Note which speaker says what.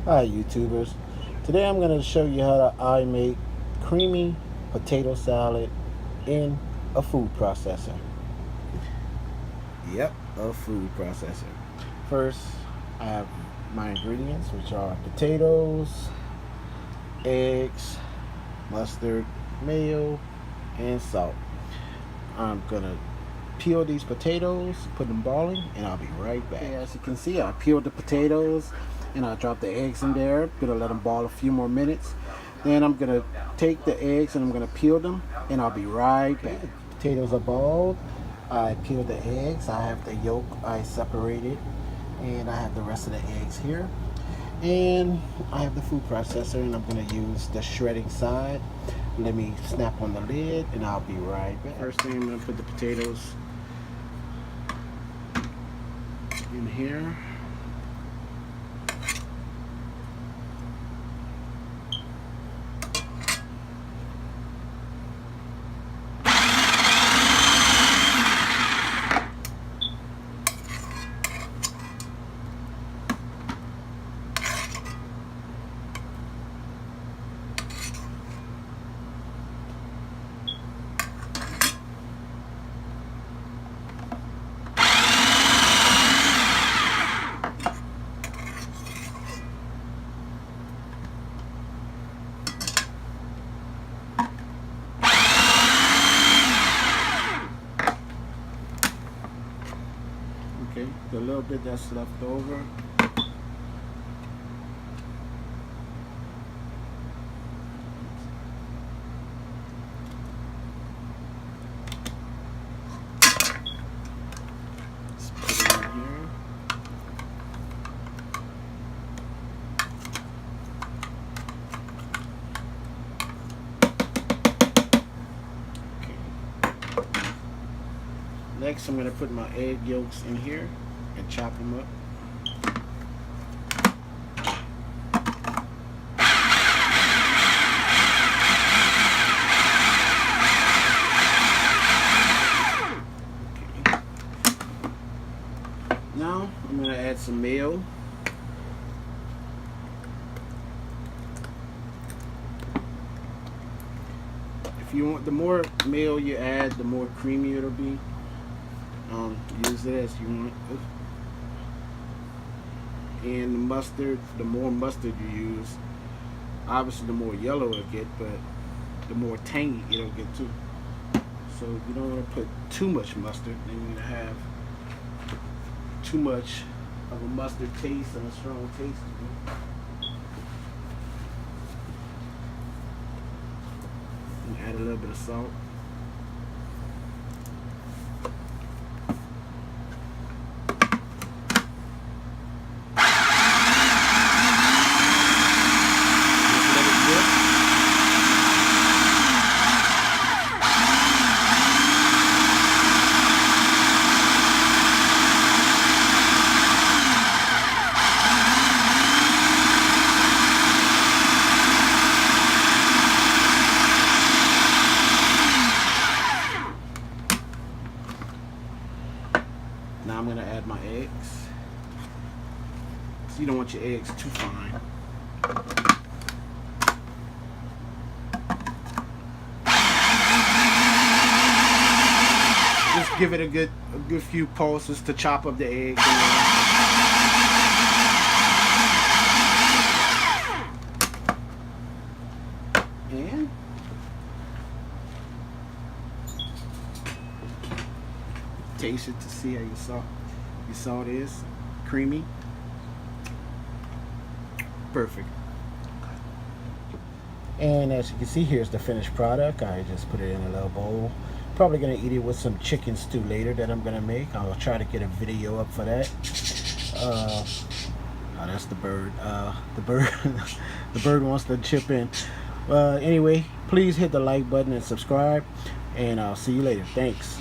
Speaker 1: Hi YouTubers. Today I'm going to show you how I make creamy potato salad in a food processor. Yep, a food processor. First, I have my ingredients, which are potatoes, eggs, mustard, mayo, and salt. I'm going to peel these potatoes, put them boiling, and I'll be right back. Okay, as you can see, I peeled the potatoes and I dropped the eggs in there. Gonna let them boil a few more minutes. Then I'm gonna take the eggs and I'm gonna peel them, and I'll be right back. Potatoes are boiled. I peeled the eggs. I have the yolk I separated, and I have the rest of the eggs here. And I have the food processor, and I'm gonna use the shredding side. Let me snap on the lid, and I'll be right back. First thing, I'm gonna put the potatoes in here. Okay, the little bit that's left over, let's put it in here. Okay. Next, I'm going to put my egg yolks in here and chop them up. Okay. Now, I'm going to add some mayo. If you want, the more mayo you add, the more creamy it'll be. Use it as you want. And the mustard, the more mustard you use, obviously the more yellow it'll get, but the more tangy it'll get too. So you don't want to put too much mustard, then you're gonna have too much of a mustard taste and a strong taste. And add a little bit of salt. Now I'm going to add my eggs. So you don't want your eggs too fine. Just give it a good few pulses to chop up the eggs. And taste it to see how your salt is. Creamy. Perfect. And as you can see, here's the finished product. I just put it in a little bowl. Probably gonna eat it with some chicken stew later that I'm gonna make. I'll try to get a video up for that. Oh, that's the bird. The bird wants to chip in. Anyway, please hit the like button and subscribe, and I'll see you later. Thanks.